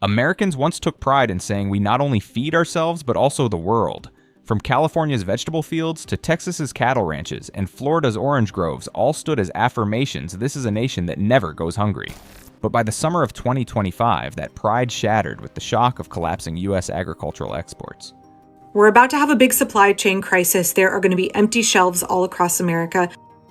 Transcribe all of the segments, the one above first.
Americans once took pride in saying we not only feed ourselves, but also the world. From California's vegetable fields to Texas's cattle ranches and Florida's orange groves all stood as affirmations this is a nation that never goes hungry. But by the summer of 2025, that pride shattered with the shock of collapsing U.S. agricultural exports. We're about to have a big supply chain crisis. There are going to be empty shelves all across America.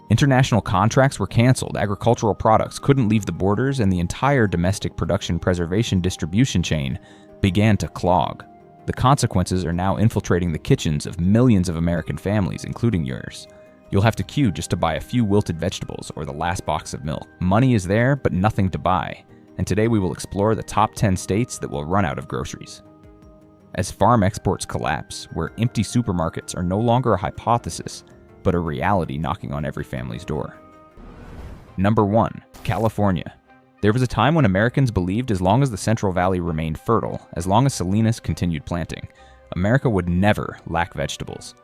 International contracts were canceled, agricultural products couldn't leave the borders, and the entire domestic production preservation distribution chain began to clog. The consequences are now infiltrating the kitchens of millions of American families, including yours. You'll have to queue just to buy a few wilted vegetables or the last box of milk. Money is there, but nothing to buy. And today we will explore the top 10 states that will run out of groceries. As farm exports collapse, where empty supermarkets are no longer a hypothesis, but a reality knocking on every family's door. Number 1. California. There was a time when Americans believed as long as the Central Valley remained fertile, as long as Salinas continued planting, America would never lack vegetables.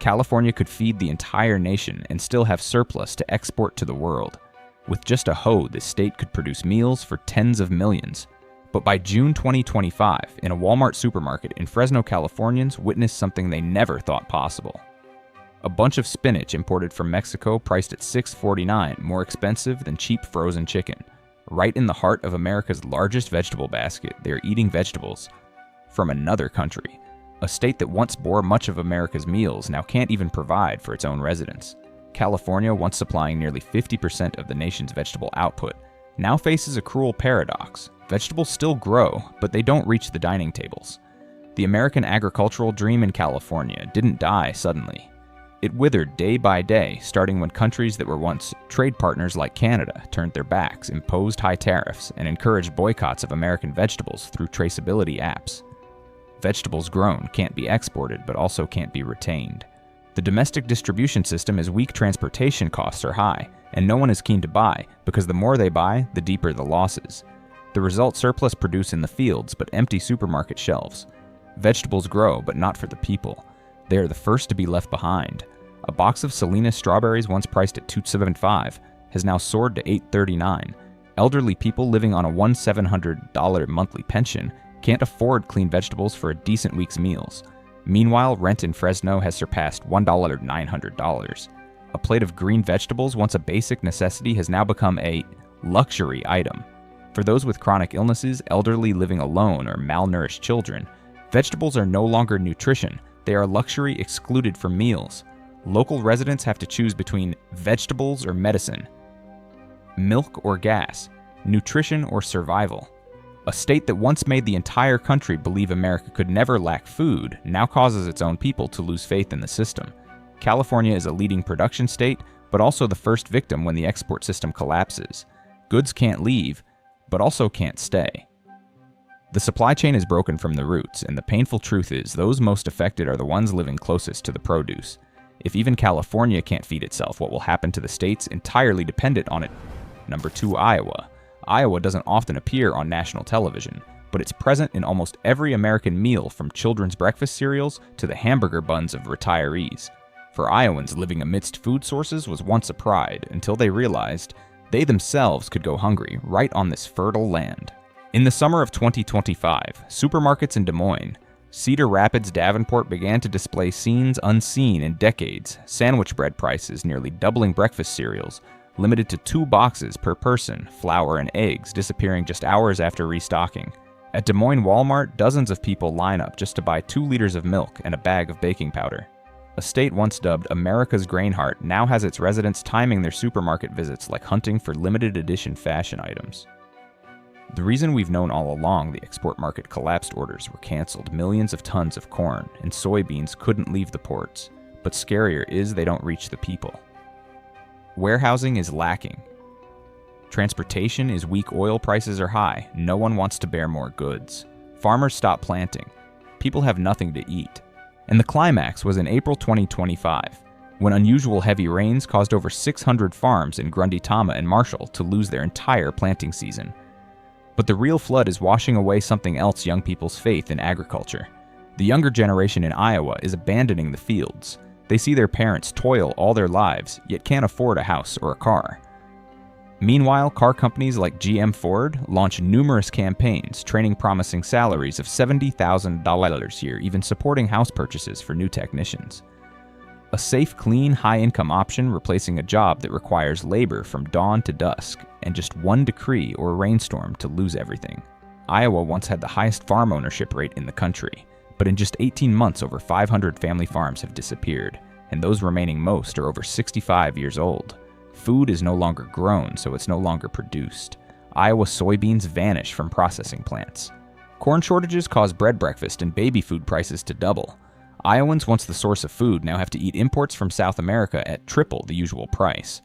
California could feed the entire nation and still have surplus to export to the world. With just a hoe, this state could produce meals for tens of millions. But by June 2025, in a Walmart supermarket in Fresno, Californians witnessed something they never thought possible. A bunch of spinach imported from Mexico priced at $6.49, more expensive than cheap frozen chicken. Right in the heart of America's largest vegetable basket, they are eating vegetables from another country. A state that once bore much of America's meals now can't even provide for its own residents. California, once supplying nearly 50% of the nation's vegetable output, now faces a cruel paradox. Vegetables still grow, but they don't reach the dining tables. The American agricultural dream in California didn't die suddenly. It withered day by day, starting when countries that were once trade partners like Canada turned their backs, imposed high tariffs, and encouraged boycotts of American vegetables through traceability apps. Vegetables grown can't be exported, but also can't be retained. The domestic distribution system is weak, transportation costs are high, and no one is keen to buy, because the more they buy, the deeper the losses. The result: surplus produce in the fields, but empty supermarket shelves. Vegetables grow, but not for the people. They are the first to be left behind. A box of Salinas strawberries, once priced at $2.75, has now soared to $8.39. Elderly people living on a $1,700 monthly pension can't afford clean vegetables for a decent week's meals. Meanwhile, rent in Fresno has surpassed $1,900. A plate of green vegetables, once a basic necessity, has now become a luxury item. For those with chronic illnesses, elderly living alone, or malnourished children, vegetables are no longer nutrition. They are luxury excluded from meals. Local residents have to choose between vegetables or medicine, milk or gas, nutrition or survival. A state that once made the entire country believe America could never lack food now causes its own people to lose faith in the system. California is a leading production state, but also the first victim when the export system collapses. Goods can't leave, but also can't stay. The supply chain is broken from the roots, and the painful truth is those most affected are the ones living closest to the produce. If even California can't feed itself, what will happen to the states entirely dependent on it? Number 2, Iowa. Iowa doesn't often appear on national television, but it's present in almost every American meal, from children's breakfast cereals to the hamburger buns of retirees. For Iowans, living amidst food sources was once a pride, until they realized they themselves could go hungry right on this fertile land. In the summer of 2025, supermarkets in Des Moines, Cedar Rapids, Davenport began to display scenes unseen in decades: sandwich bread prices nearly doubling breakfast cereals, limited to 2 boxes per person, flour and eggs disappearing just hours after restocking. At Des Moines Walmart, dozens of people line up just to buy 2 liters of milk and a bag of baking powder. A state once dubbed America's grain heart now has its residents timing their supermarket visits like hunting for limited edition fashion items. The reason we've known all along the export market collapsed: orders were canceled, millions of tons of corn and soybeans couldn't leave the ports. But scarier is they don't reach the people. Warehousing is lacking. Transportation is weak, oil prices are high, no one wants to bear more goods. Farmers stop planting. People have nothing to eat. And the climax was in April 2025, when unusual heavy rains caused over 600 farms in Grundy, Tama, and Marshall to lose their entire planting season. But the real flood is washing away something else: young people's faith in agriculture. The younger generation in Iowa is abandoning the fields. They see their parents toil all their lives, yet can't afford a house or a car. Meanwhile, car companies like GM Ford launch numerous campaigns training promising salaries of $70,000 a year, even supporting house purchases for new technicians. A safe, clean, high-income option replacing a job that requires labor from dawn to dusk and just one decree or rainstorm to lose everything. Iowa once had the highest farm ownership rate in the country, but in just 18 months over 500 family farms have disappeared, and those remaining most are over 65 years old. Food is no longer grown, so it's no longer produced. Iowa soybeans vanish from processing plants. Corn shortages cause bread breakfast and baby food prices to double. Iowans, once the source of food, now have to eat imports from South America at triple the usual price.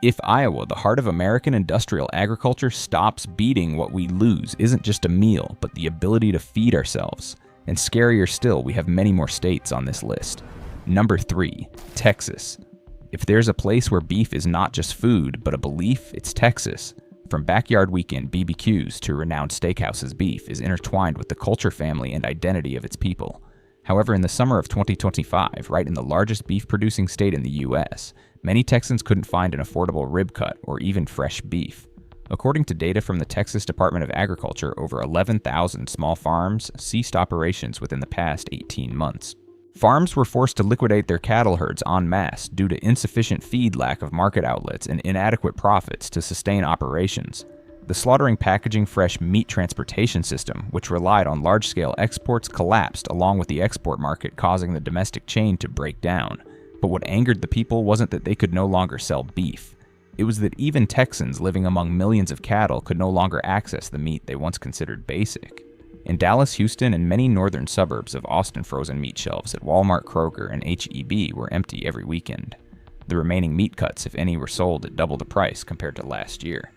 If Iowa, the heart of American industrial agriculture, stops beating, what we lose isn't just a meal, but the ability to feed ourselves. And scarier still, we have many more states on this list. Number 3, Texas. If there's a place where beef is not just food, but a belief, it's Texas. From backyard weekend BBQs to renowned steakhouses, beef is intertwined with the culture, family, and identity of its people. However, in the summer of 2025, right in the largest beef-producing state in the U.S., many Texans couldn't find an affordable rib cut or even fresh beef. According to data from the Texas Department of Agriculture, over 11,000 small farms ceased operations within the past 18 months. Farms were forced to liquidate their cattle herds en masse due to insufficient feed, lack of market outlets, and inadequate profits to sustain operations. The slaughtering, packaging, fresh meat transportation system, which relied on large-scale exports, collapsed along with the export market, causing the domestic chain to break down. But what angered the people wasn't that they could no longer sell beef. It was that even Texans living among millions of cattle could no longer access the meat they once considered basic. In Dallas, Houston, and many northern suburbs of Austin, frozen meat shelves at Walmart, Kroger, and H-E-B were empty every weekend. The remaining meat cuts, if any, were sold at double the price compared to last year.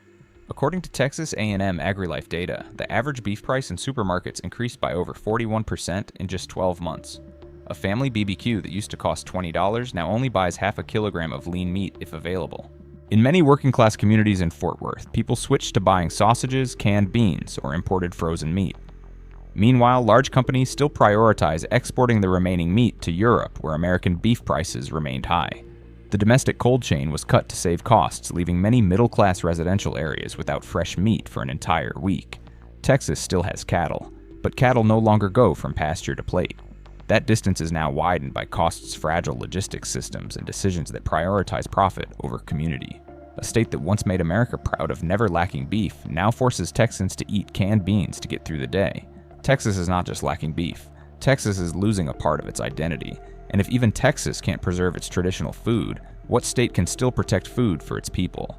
According to Texas A&M AgriLife data, the average beef price in supermarkets increased by over 41% in just 12 months. A family BBQ that used to cost $20 now only buys half a kilogram of lean meat if available. In many working-class communities in Fort Worth, people switched to buying sausages, canned beans, or imported frozen meat. Meanwhile, large companies still prioritize exporting the remaining meat to Europe, where American beef prices remained high. The domestic cold chain was cut to save costs, leaving many middle-class residential areas without fresh meat for an entire week. Texas still has cattle, but cattle no longer go from pasture to plate. That distance is now widened by costs-fragile logistics systems and decisions that prioritize profit over community. A state that once made America proud of never lacking beef now forces Texans to eat canned beans to get through the day. Texas is not just lacking beef. Texas is losing a part of its identity. And if even Texas can't preserve its traditional food, what state can still protect food for its people?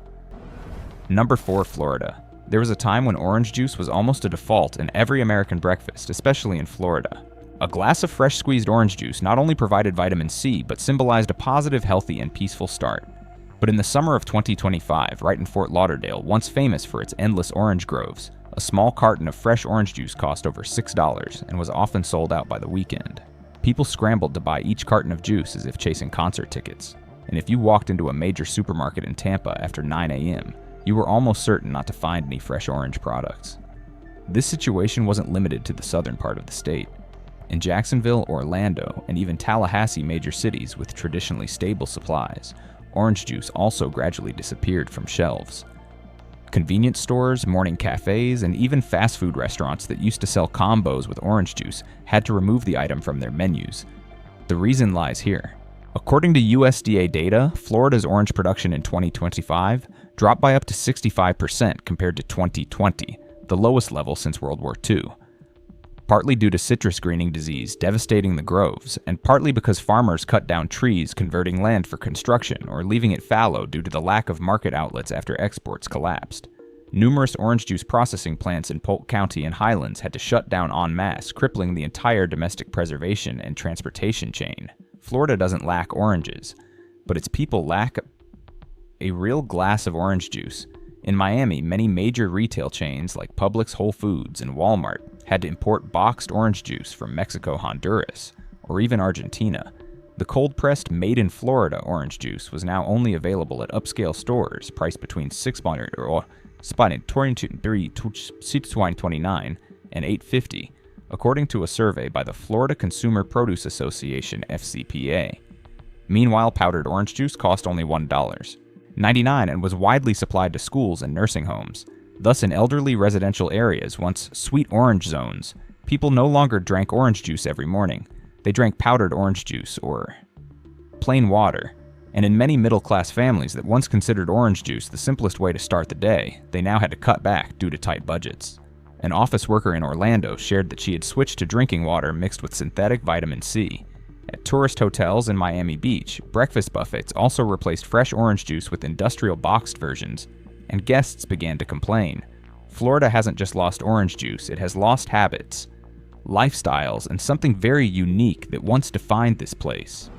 Number 4, Florida. There was a time when orange juice was almost a default in every American breakfast, especially in Florida. A glass of fresh squeezed orange juice not only provided vitamin C, but symbolized a positive, healthy, and peaceful start. But in the summer of 2025, right in Fort Lauderdale, once famous for its endless orange groves, a small carton of fresh orange juice cost over $6 and was often sold out by the weekend. People scrambled to buy each carton of juice as if chasing concert tickets. And if you walked into a major supermarket in Tampa after 9 a.m., you were almost certain not to find any fresh orange products. This situation wasn't limited to the southern part of the state. In Jacksonville, Orlando, and even Tallahassee, major cities with traditionally stable supplies, orange juice also gradually disappeared from shelves. Convenience stores, morning cafes, and even fast food restaurants that used to sell combos with orange juice had to remove the item from their menus. The reason lies here. According to USDA data, Florida's orange production in 2025 dropped by up to 65% compared to 2020, the lowest level since World War II. Partly due to citrus greening disease devastating the groves, and partly because farmers cut down trees, converting land for construction or leaving it fallow due to the lack of market outlets after exports collapsed. Numerous orange juice processing plants in Polk County and Highlands had to shut down en masse, crippling the entire domestic preservation and transportation chain. Florida doesn't lack oranges, but its people lack a real glass of orange juice. In Miami, many major retail chains like Publix, Whole Foods, and Walmart had to import boxed orange juice from Mexico, Honduras, or even Argentina. The cold-pressed, made-in-Florida orange juice was now only available at upscale stores priced between $6.29 and $8.50, according to a survey by the Florida Consumer Produce Association, FCPA. Meanwhile, powdered orange juice cost only $1. 99 and was widely supplied to schools and nursing homes. Thus, in elderly residential areas, once sweet orange zones, people no longer drank orange juice every morning. They drank powdered orange juice or plain water. And in many middle-class families that once considered orange juice the simplest way to start the day, they now had to cut back due to tight budgets. An office worker in Orlando shared that she had switched to drinking water mixed with synthetic vitamin C. At tourist hotels in Miami Beach, breakfast buffets also replaced fresh orange juice with industrial boxed versions, and guests began to complain. Florida hasn't just lost orange juice, it has lost habits, lifestyles, and something very unique that once defined this place.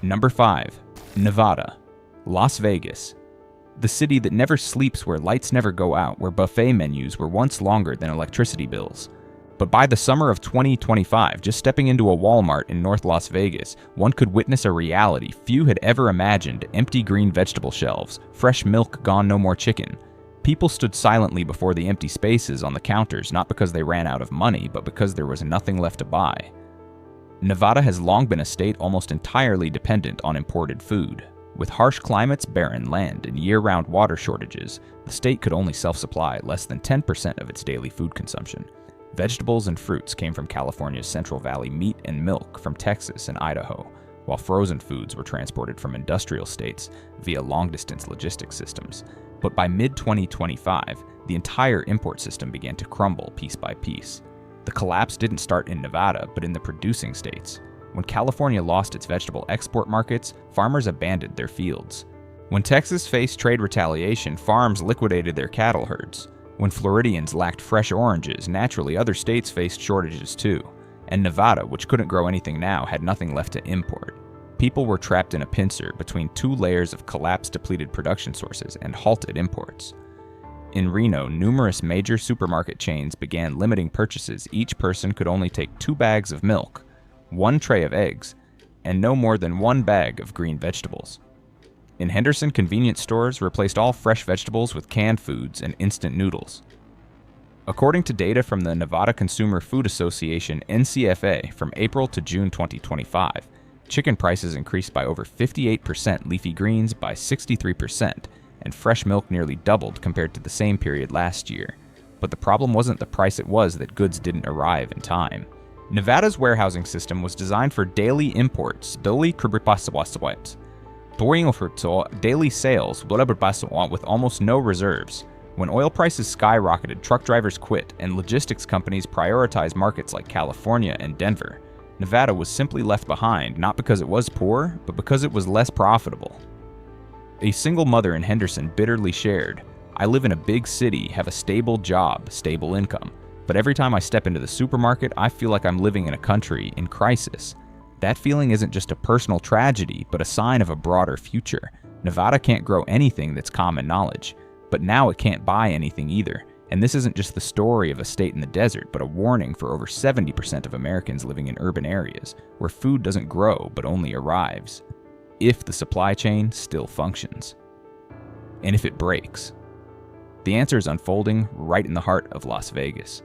Number 5. Nevada. Las Vegas. The city that never sleeps, where lights never go out, where buffet menus were once longer than electricity bills. But by the summer of 2025, just stepping into a Walmart in North Las Vegas, one could witness a reality few had ever imagined: empty green vegetable shelves, fresh milk gone, no more chicken. People stood silently before the empty spaces on the counters, not because they ran out of money, but because there was nothing left to buy. Nevada has long been a state almost entirely dependent on imported food. With harsh climates, barren land, and year-round water shortages, the state could only self-supply less than 10% of its daily food consumption. Vegetables and fruits came from California's Central Valley, meat and milk from Texas and Idaho, while frozen foods were transported from industrial states via long-distance logistics systems. But by mid-2025, the entire import system began to crumble piece by piece. The collapse didn't start in Nevada, but in the producing states. When California lost its vegetable export markets, farmers abandoned their fields. When Texas faced trade retaliation, farms liquidated their cattle herds. When Floridians lacked fresh oranges, naturally other states faced shortages too. And Nevada, which couldn't grow anything now, had nothing left to import. People were trapped in a pincer between two layers of collapsed, depleted production sources and halted imports. In Reno, numerous major supermarket chains began limiting purchases. Each person could only take 2 bags of milk, 1 tray of eggs, and no more than 1 bag of green vegetables. In Henderson, convenience stores replaced all fresh vegetables with canned foods and instant noodles. According to data from the Nevada Consumer Food Association (NCFA) from April to June 2025, chicken prices increased by over 58%, leafy greens by 63%, and fresh milk nearly doubled compared to the same period last year. But the problem wasn't the price, it was that goods didn't arrive in time. Nevada's warehousing system was designed for daily imports, daily sales, with almost no reserves. When oil prices skyrocketed, truck drivers quit, and logistics companies prioritized markets like California and Denver. Nevada was simply left behind, not because it was poor, but because it was less profitable. A single mother in Henderson bitterly shared, "I live in a big city, have a stable job, stable income. But every time I step into the supermarket, I feel like I'm living in a country in crisis. That feeling isn't just a personal tragedy, but a sign of a broader future. Nevada can't grow anything that's common knowledge, but now it can't buy anything either. And this isn't just the story of a state in the desert, but a warning for over 70% of Americans living in urban areas, where food doesn't grow but only arrives. If the supply chain still functions. And if it breaks." The answer is unfolding right in the heart of Las Vegas.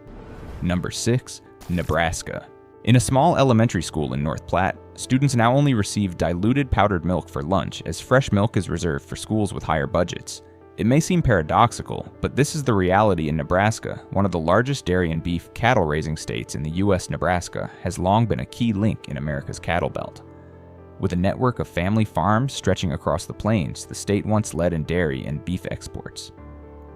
Number 6. Nebraska. In a small elementary school in North Platte, students now only receive diluted powdered milk for lunch, as fresh milk is reserved for schools with higher budgets. It may seem paradoxical, but this is the reality in Nebraska. One of the largest dairy and beef cattle raising states in the U.S., Nebraska has long been a key link in America's cattle belt. With a network of family farms stretching across the plains, the state once led in dairy and beef exports.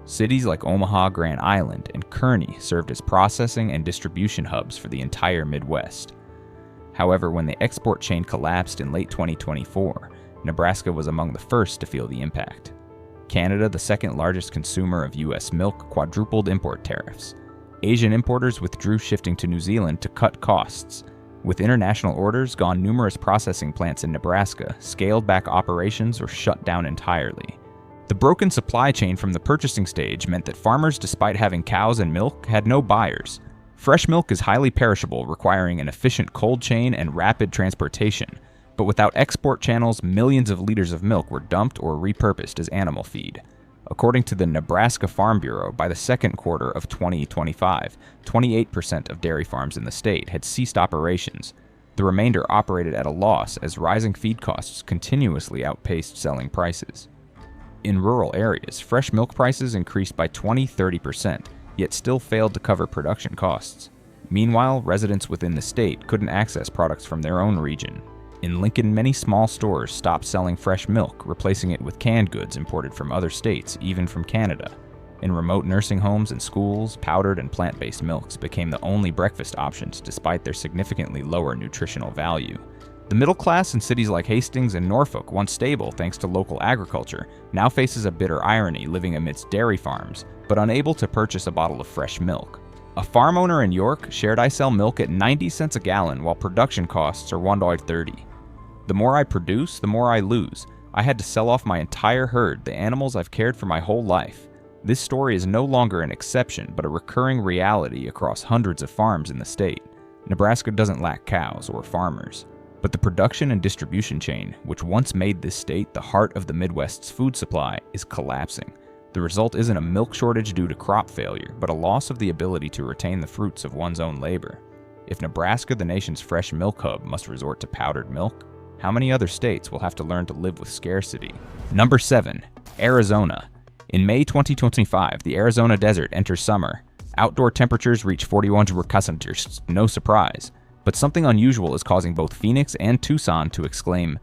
Cities like Omaha, Grand Island, and Kearney served as processing and distribution hubs for the entire Midwest. However, when the export chain collapsed in late 2024, Nebraska was among the first to feel the impact. Canada, the second largest consumer of U.S. milk, quadrupled import tariffs. Asian importers withdrew, shifting to New Zealand to cut costs. With international orders gone, numerous processing plants in Nebraska scaled back operations or shut down entirely. The broken supply chain from the purchasing stage meant that farmers, despite having cows and milk, had no buyers. Fresh milk is highly perishable, requiring an efficient cold chain and rapid transportation. But without export channels, millions of liters of milk were dumped or repurposed as animal feed. According to the Nebraska Farm Bureau, by the second quarter of 2025, 28% of dairy farms in the state had ceased operations. The remainder operated at a loss as rising feed costs continuously outpaced selling prices. In rural areas, fresh milk prices increased by 20–30%, yet still failed to cover production costs. Meanwhile, residents within the state couldn't access products from their own region. In Lincoln, many small stores stopped selling fresh milk, replacing it with canned goods imported from other states, even from Canada. In remote nursing homes and schools, powdered and plant-based milks became the only breakfast options despite their significantly lower nutritional value. The middle class in cities like Hastings and Norfolk, once stable thanks to local agriculture, now faces a bitter irony living amidst dairy farms, but unable to purchase a bottle of fresh milk. A farm owner in York shared, "I sell milk at 90 cents a gallon while production costs are $1.30. The more I produce, the more I lose. I had to sell off my entire herd, the animals I've cared for my whole life." This story is no longer an exception, but a recurring reality across hundreds of farms in the state. Nebraska doesn't lack cows or farmers, but the production and distribution chain, which once made this state the heart of the Midwest's food supply, is collapsing. The result isn't a milk shortage due to crop failure, but a loss of the ability to retain the fruits of one's own labor. If Nebraska, the nation's fresh milk hub, must resort to powdered milk, how many other states will have to learn to live with scarcity? Number 7. Arizona. In May 2025, the Arizona desert enters summer. Outdoor temperatures reach 41 degrees Celsius, no surprise. But something unusual is causing both Phoenix and Tucson to exclaim,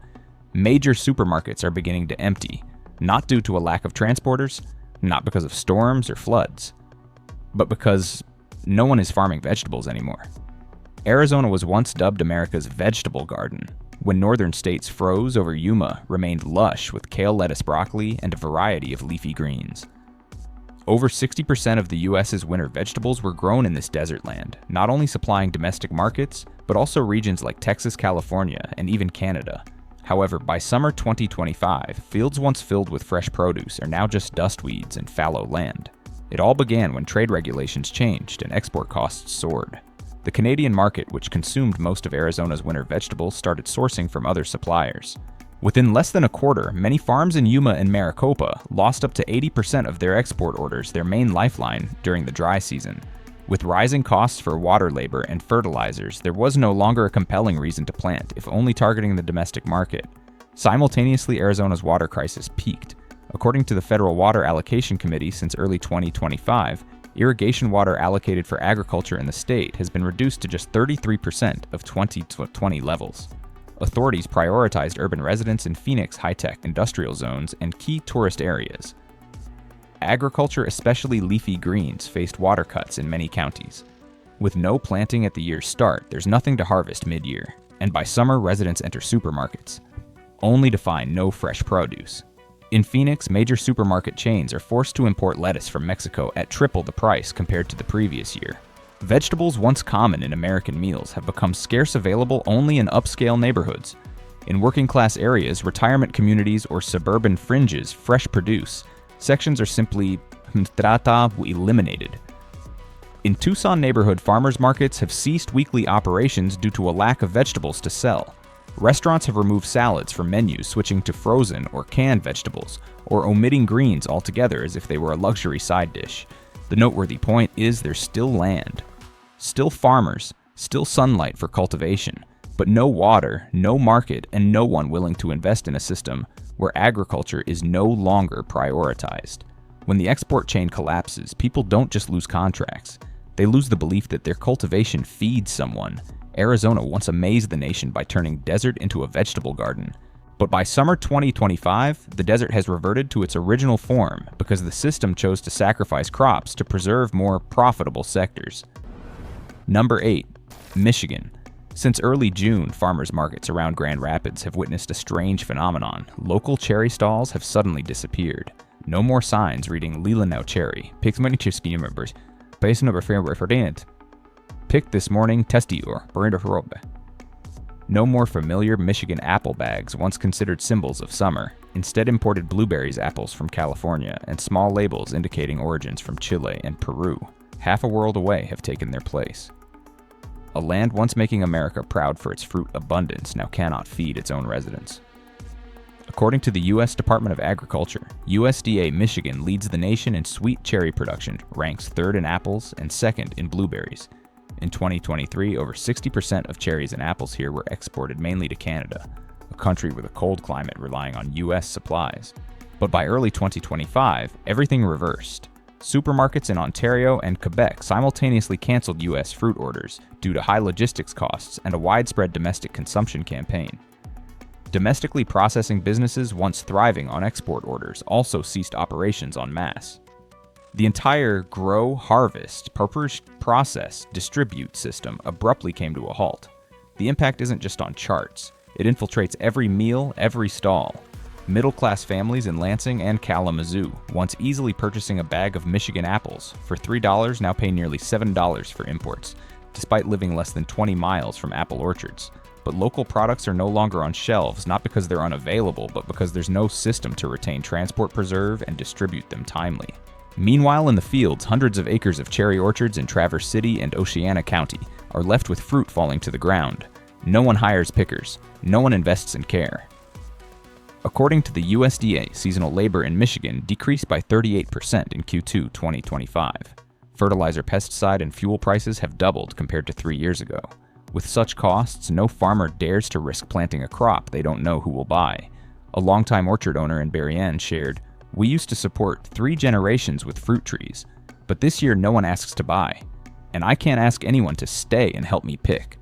"Major supermarkets are beginning to empty," not due to a lack of transporters, not because of storms or floods, but because no one is farming vegetables anymore. Arizona was once dubbed America's vegetable garden. When northern states froze over Yuma, remained lush with kale, lettuce, broccoli, and a variety of leafy greens. Over 60% of the U.S.'s winter vegetables were grown in this desert land, not only supplying domestic markets, but also regions like Texas, California, and even Canada. However, by summer 2025, fields once filled with fresh produce are now just dust weeds and fallow land. It all began when trade regulations changed and export costs soared. The Canadian market, which consumed most of Arizona's winter vegetables, started sourcing from other suppliers. Within less than a quarter, many farms in Yuma and Maricopa lost up to 80% of their export orders, their main lifeline, during the dry season. With rising costs for water labor and fertilizers, there was no longer a compelling reason to plant, if only targeting the domestic market. Simultaneously, Arizona's water crisis peaked. According to the Federal Water Allocation Committee, since early 2025, irrigation water allocated for agriculture in the state has been reduced to just 33% of 2020 levels. Authorities prioritized urban residents in Phoenix high-tech industrial zones and key tourist areas. Agriculture, especially leafy greens, faced water cuts in many counties. With no planting at the year's start, there's nothing to harvest mid-year, and by summer, residents enter supermarkets, only to find no fresh produce. In Phoenix, major supermarket chains are forced to import lettuce from Mexico at triple the price compared to the previous year. Vegetables once common in American meals have become scarce, available only in upscale neighborhoods. In working-class areas, retirement communities, or suburban fringes, fresh produce sections are simply eliminated. In Tucson neighborhood farmers markets have ceased weekly operations due to a lack of vegetables to sell. Restaurants have removed salads from menus, switching to frozen or canned vegetables, or omitting greens altogether as if they were a luxury side dish. The noteworthy point is there's still land, still farmers, still sunlight for cultivation, but no water, no market, and no one willing to invest in a system where agriculture is no longer prioritized. When the export chain collapses, people don't just lose contracts. They lose the belief that their cultivation feeds someone. Arizona once amazed the nation by turning desert into a vegetable garden. But by summer 2025, the desert has reverted to its original form because the system chose to sacrifice crops to preserve more profitable sectors. Number 8. Michigan. Since early June, farmers markets around Grand Rapids have witnessed a strange phenomenon. Local cherry stalls have suddenly disappeared. No more signs reading Leelanau cherry. Pick many cherry members. Base number referent. Picked this morning, testior, burrito robe. No more familiar Michigan apple bags, once considered symbols of summer. Instead, imported blueberries apples from California and small labels indicating origins from Chile and Peru, half a world away, have taken their place. A land once making America proud for its fruit abundance now cannot feed its own residents. According to the U.S. Department of Agriculture, USDA Michigan leads the nation in sweet cherry production, ranks third in apples, and second in blueberries. In 2023, over 60% of cherries and apples here were exported mainly to Canada, a country with a cold climate relying on U.S. supplies. But by early 2025, everything reversed. Supermarkets in Ontario and Quebec simultaneously canceled U.S. fruit orders due to high logistics costs and a widespread domestic consumption campaign. Domestically processing businesses once thriving on export orders also ceased operations en masse. The entire grow, harvest, process, distribute system abruptly came to a halt. The impact isn't just on charts. It infiltrates every meal, every stall. Middle-class families in Lansing and Kalamazoo, once easily purchasing a bag of Michigan apples for $3, now pay nearly $7 for imports, despite living less than 20 miles from apple orchards. But local products are no longer on shelves, not because they're unavailable, but because there's no system to retain, transport, preserve, and distribute them timely. Meanwhile, in the fields, hundreds of acres of cherry orchards in Traverse City and Oceana County are left with fruit falling to the ground. No one hires pickers. No one invests in care. According to the USDA, seasonal labor in Michigan decreased by 38% in Q2 2025. Fertilizer, pesticide, and fuel prices have doubled compared to 3 years ago. With such costs, no farmer dares to risk planting a crop they don't know who will buy. A longtime orchard owner in Berrien shared, "We used to support 3 generations with fruit trees, but this year no one asks to buy, and I can't ask anyone to stay and help me pick.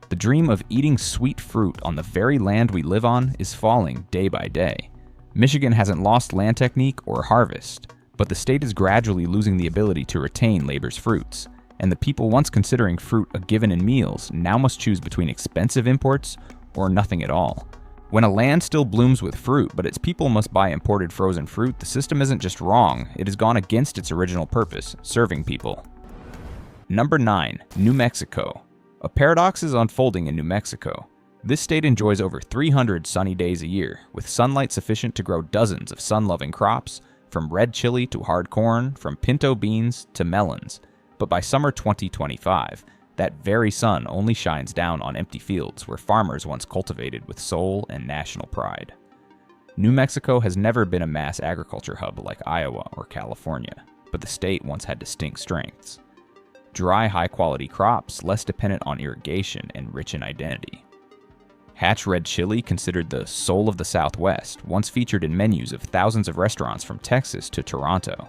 The dream of eating sweet fruit on the very land we live on is falling day by day." Michigan hasn't lost land technique or harvest, but the state is gradually losing the ability to retain labor's fruits, and the people once considering fruit a given in meals now must choose between expensive imports or nothing at all. When a land still blooms with fruit, but its people must buy imported frozen fruit, the system isn't just wrong, it has gone against its original purpose, serving people. Number 9. New Mexico. A paradox is unfolding in New Mexico. This state enjoys over 300 sunny days a year, with sunlight sufficient to grow dozens of sun-loving crops, from red chili to hard corn, from pinto beans to melons. But by summer 2025, that very sun only shines down on empty fields where farmers once cultivated with soul and national pride. New Mexico has never been a mass agriculture hub like Iowa or California, but the state once had distinct strengths. Dry, high-quality crops, less dependent on irrigation and rich in identity. Hatch red chili, considered the soul of the Southwest, once featured in menus of thousands of restaurants from Texas to Toronto.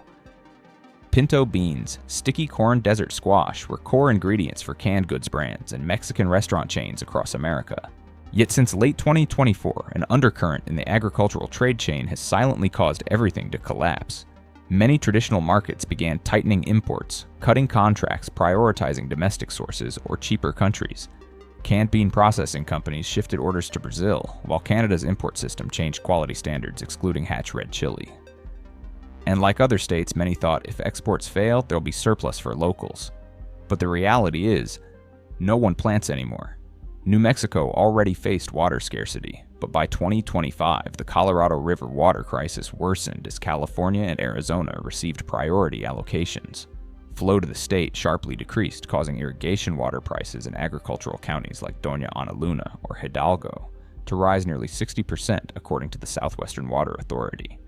Pinto beans, sticky corn desert squash were core ingredients for canned goods brands and Mexican restaurant chains across America. Yet since late 2024, an undercurrent in the agricultural trade chain has silently caused everything to collapse. Many traditional markets began tightening imports, cutting contracts, prioritizing domestic sources or cheaper countries. Canned bean processing companies shifted orders to Brazil, while Canada's import system changed quality standards, excluding Hatch red chili. And like other states, many thought if exports fail, there'll be surplus for locals. But the reality is, no one plants anymore. New Mexico already faced water scarcity, but by 2025, the Colorado River water crisis worsened as California and Arizona received priority allocations. Flow to the state sharply decreased, causing irrigation water prices in agricultural counties like Doña Ana Luna or Hidalgo to rise nearly 60% according to the Southwestern Water Authority.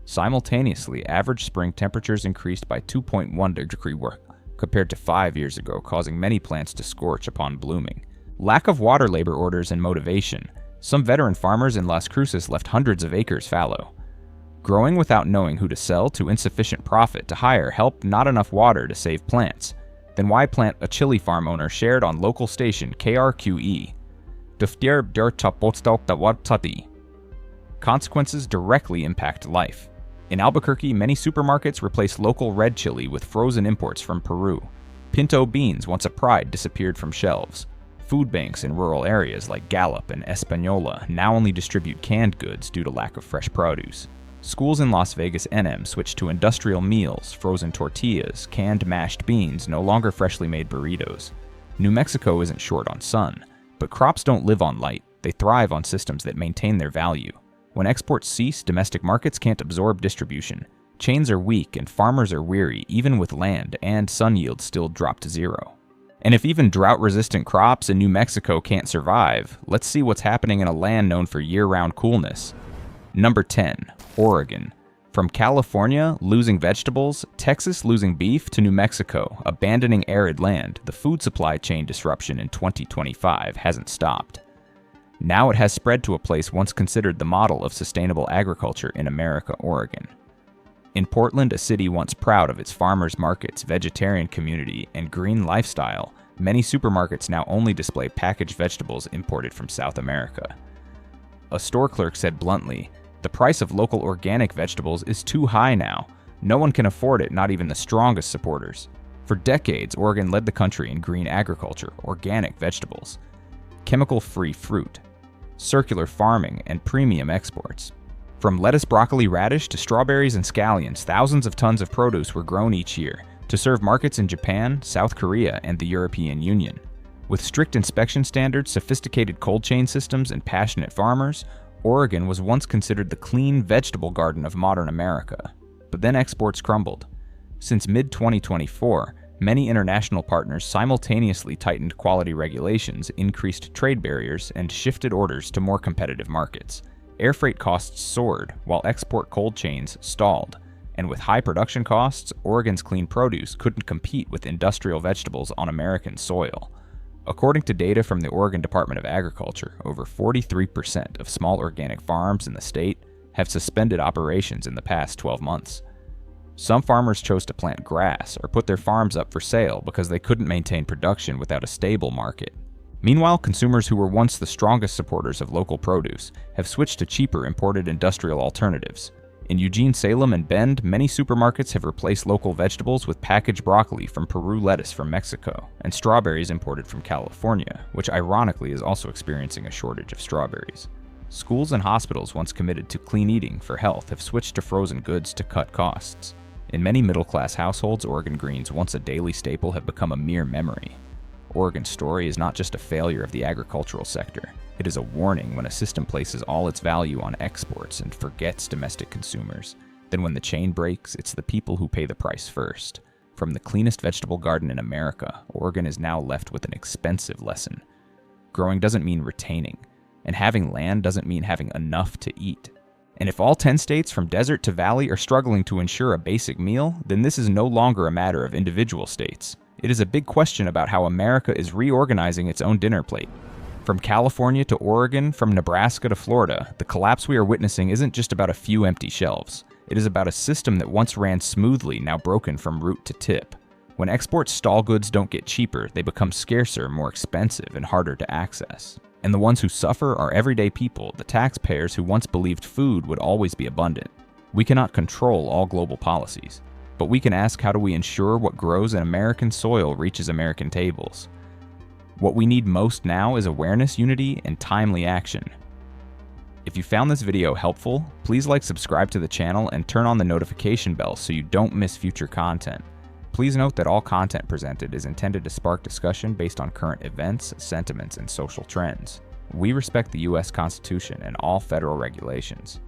Simultaneously, average spring temperatures increased by 2.1 degrees compared to 5 years ago, causing many plants to scorch upon blooming. Lack of water labor orders and motivation. Some veteran farmers in Las Cruces left hundreds of acres fallow. Growing without knowing who to sell to insufficient profit to hire help, not enough water to save plants. Then why plant? A chili farm owner shared on local station KRQE. Consequences directly impact life. In Albuquerque, many supermarkets replaced local red chili with frozen imports from Peru. Pinto beans, once a pride, disappeared from shelves. Food banks in rural areas like Gallup and Espanola now only distribute canned goods due to lack of fresh produce. Schools in Las Vegas NM switched to industrial meals, frozen tortillas, canned mashed beans, no longer freshly made burritos. New Mexico isn't short on sun, but crops don't live on light. They thrive on systems that maintain their value. When exports cease, domestic markets can't absorb distribution. Chains are weak and farmers are weary, even with land, and sun yields still drop to zero. And if even drought-resistant crops in New Mexico can't survive, let's see what's happening in a land known for year-round coolness. Number 10. Oregon. From California losing vegetables, Texas losing beef, to New Mexico abandoning arid land, the food supply chain disruption in 2025 hasn't stopped. Now it has spread to a place once considered the model of sustainable agriculture in America, Oregon. In Portland, a city once proud of its farmers markets, vegetarian community, and green lifestyle, many supermarkets now only display packaged vegetables imported from South America. A store clerk said bluntly, "The price of local organic vegetables is too high now. No one can afford it, not even the strongest supporters." For decades, Oregon led the country in green agriculture, organic vegetables, chemical-free fruit, circular farming, and premium exports. From lettuce, broccoli, radish to strawberries and scallions, thousands of tons of produce were grown each year to serve markets in Japan, South Korea, and the European Union. With strict inspection standards, sophisticated cold chain systems, and passionate farmers, Oregon was once considered the clean vegetable garden of modern America. But then exports crumbled. Since mid-2024, many international partners simultaneously tightened quality regulations, increased trade barriers, and shifted orders to more competitive markets. Air freight costs soared, while export cold chains stalled. And with high production costs, Oregon's clean produce couldn't compete with industrial vegetables on American soil. According to data from the Oregon Department of Agriculture, over 43% of small organic farms in the state have suspended operations in the past 12 months. Some farmers chose to plant grass or put their farms up for sale because they couldn't maintain production without a stable market. Meanwhile, consumers who were once the strongest supporters of local produce have switched to cheaper imported industrial alternatives. In Eugene, Salem, and Bend, many supermarkets have replaced local vegetables with packaged broccoli from Peru, lettuce from Mexico, and strawberries imported from California, which ironically is also experiencing a shortage of strawberries. Schools and hospitals once committed to clean eating for health have switched to frozen goods to cut costs. In many middle-class households, Oregon greens, once a daily staple, have become a mere memory. Oregon's story is not just a failure of the agricultural sector. It is a warning when a system places all its value on exports and forgets domestic consumers. Then when the chain breaks, it's the people who pay the price first. From the cleanest vegetable garden in America, Oregon is now left with an expensive lesson. Growing doesn't mean retaining, and having land doesn't mean having enough to eat. And if all 10 states from desert to valley are struggling to ensure a basic meal, then this is no longer a matter of individual states. It is a big question about how America is reorganizing its own dinner plate. From California to Oregon, from Nebraska to Florida, the collapse we are witnessing isn't just about a few empty shelves. It is about a system that once ran smoothly, now broken from root to tip. When export stall goods don't get cheaper, they become scarcer, more expensive, and harder to access. And the ones who suffer are everyday people, the taxpayers who once believed food would always be abundant. We cannot control all global policies, but we can ask, how do we ensure what grows in American soil reaches American tables? What we need most now is awareness, unity, and timely action. If you found this video helpful, please subscribe to the channel and turn on the notification bell so you don't miss future content. Please note that all content presented is intended to spark discussion based on current events, sentiments, and social trends. We respect the U.S. Constitution and all federal regulations.